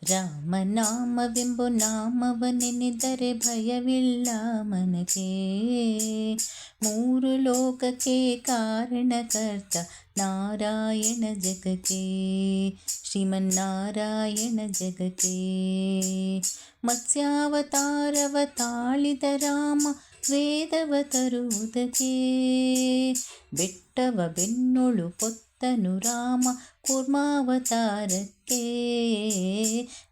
ರಾಮನಾಮವೆಂಬ ನಾಮವನೆನೆದರೆ ಭಯವಿಲ್ಲ ಮನಗೆ. ಮೂರು ಲೋಕಕ್ಕೆ ಕಾರಣಕರ್ತ ನಾರಾಯಣ ಜಗಕ್ಕೆ, ಶ್ರೀಮನ್ನಾರಾಯಣ ಜಗಕ್ಕೆ. ಮತ್ಸ್ಯಾವತಾರವ ತಾಳಿದ ರಾಮ ವೇದವ ತರುವುದಕ್ಕೆ, ಬೆಟ್ಟವ ಬೆನ್ನೊಳು ಪೊತ್ತನು ರಾಮ ಕೂರ್ಮಾವತಾರಕ್ಕೆ.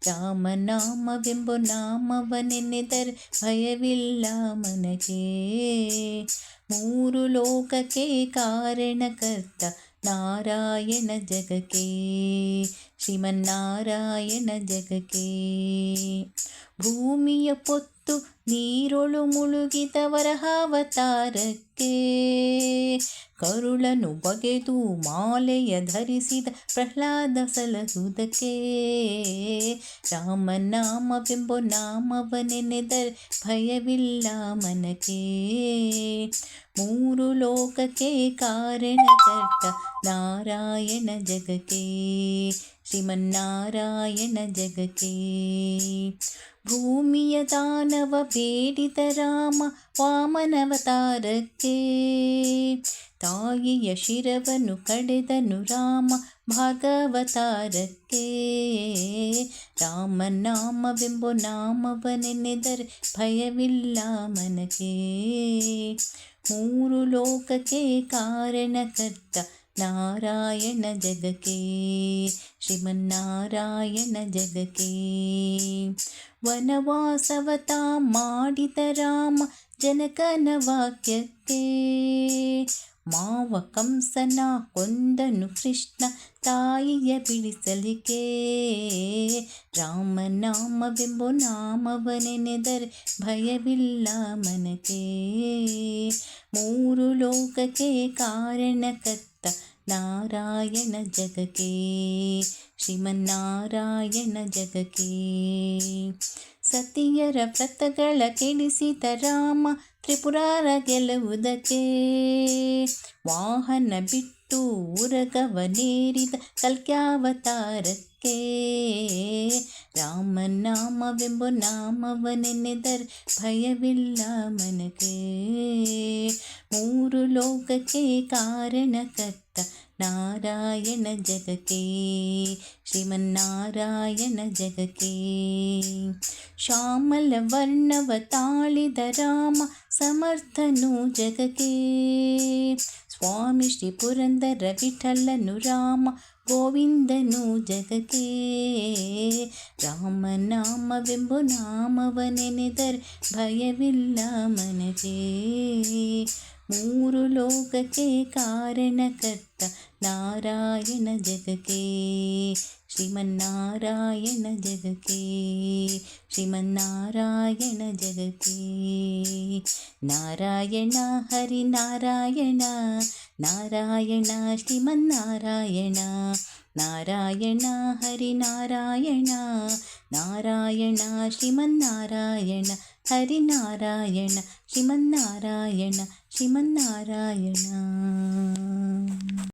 ರಾಮನಾಮವೆಂಬ ನಾಮವನೆನೆದರೆ ಭಯವಿಲ್ಲ ಮನಗೆ. ಮೂರು ಲೋಕಕ್ಕೆ ಕಾರಣಕರ್ತ ನಾರಾಯಣ ಜಗಕ್ಕೆ, ಶ್ರೀಮನ್ನಾರಾಯಣ ಜಗಕ್ಕೆ. ಭೂಮಿಯ ಪೊತ್ತು ನೀರೊಳು ಮುಳುಗಿದ ವರಹಾವತಾರಕ್ಕೆ, ಕರುಳನು ಬಗೆದು ಮಾಲೆಯ ಧರಿಸಿದ ಪ್ರಹ್ಲಾದ ಸಲಹುದಕ್ಕೆ. ರಾಮನಾಮವೆಂಬ ನಾಮವನೆನೆದರೆ ಭಯವಿಲ್ಲ ಮನಗೆ. ಮೂರು ಲೋಕಕ್ಕೆ ಕಾರಣಕರ್ತ ನಾರಾಯಣ ಜಗಕ್ಕೆ, ಶ್ರೀಮನ್ನಾರಾಯಣ ಜಗಕ್ಕೆ. ಭೂಮಿಯ ದಾನವ ಬೇಡಿದ ರಾಮ ವಾಮನವತಾರಕ್ಕೆ, ತಾಯಿಯ ಶಿರವನ್ನು ಕಡೆದನು ರಾಮ ಭಾರ್ಗವತಾರಕ್ಕೆ. ರಾಮನಾಮವೆಂಬ ನಾಮವನೆನೆದರೆ ಭಯವಿಲ್ಲ ಮನಗೆ. ಮೂರು ಲೋಕಕ್ಕೆ ಕಾರಣಕರ್ತ ನಾರಾಯಣ ಜಗಕ್ಕೆ, ಶ್ರೀಮನ್ನಾರಾಯಣ ಜಗಕ್ಕೆ. ವನವಾಸವತ ಮಾಡಿದ ರಾಮ ಜನಕನ ವಾಕ್ಯಕ್ಕೆ, ಮಾವ ಕಂಸನ ಕೊಂದನು ಕೃಷ್ಣ ತಾಯಿಯ ಬಿಡಿಸಲಿಕ್ಕೆ. ರಾಮನಾಮವೆಂಬ ನಾಮವನೆನೆದರೆ ಭಯವಿಲ್ಲ ಮನಗೆ. ಮೂರು ಲೋಕಕ್ಕೆ ಕಾರಣಕರ್ತ ನಾರಾಯಣ ಜಗಕ್ಕೆ, ಶ್ರೀಮನ್ನಾರಾಯಣ ಜಗಕ್ಕೆ. ಸತಿಯರ ವ್ರತಗಳ ಕೆಡಿಸಿದ ರಾಮ ತ್ರಿಪುರಾರ ಗೆಲ್ಲುವುದಕ್ಕೆ, ವಾಹನ ಬಿಟ್ಟು ಉರಗವನೇರಿದ ಕಲ್ಕ್ಯಾವತಾರಕ್ಕೆ. ರಾಮನಾಮವೆಂಬ ನಾಮವನೆನೆದರೆ ಭಯವಿಲ್ಲ ಮನಗೆ. ಮೂರು ಲೋಕಕ್ಕೆ ಕಾರಣಕರ್ತ ನಾರಾಯಣ ಜಗಕ್ಕೆ, ಶ್ರೀಮನ್ನಾರಾಯಣ ಜಗಕ್ಕೆ. ಶ್ಯಾಮಲ ವರ್ಣವ ತಾಳಿದ ರಾಮ ಸಮರ್ಥನು ಜಗಕ್ಕೆ, ಸ್ವಾಮಿ ಶ್ರೀ ಪುರಂದರ ವಿಠಲನು ರಾಮ ಗೋವಿಂದನು ಜಗಕ್ಕೆ. ರಾಮನಾಮವೆಂಬ ನಾಮವನೆನೆದರೆ ಭಯವಿಲ್ಲ ಮನಗೆ. ಮೂರು ಲೋಕಕ್ಕೆ ಕಾರಣಕರ್ತ ನಾರಾಯಣ ಜಗಕ್ಕೆ, ಶ್ರೀಮನ್ನಾರಾಯಣ ಜಗಕ್ಕೆ, ಶ್ರೀಮನ್ನಾರಾಯಣ ಜಗಕ್ಕೆ. ನಾರಾಯಣ ಹರಿನಾರಾಯಣ, ನಾರಾಯಣ ಶ್ರೀಮನ್ನಾರಾಯಣ. ನಾರಾಯಣ ಹರಿನಾರಾಯಣ, ನಾರಾಯಣ ಶ್ರೀಮನ್ನಾರಾಯಣ. ಹರಿನಾರಾಯಣ ಶ್ರೀಮನ್ನಾರಾಯಣ, ಶ್ರೀಮನ್ನಾರಾಯಣ.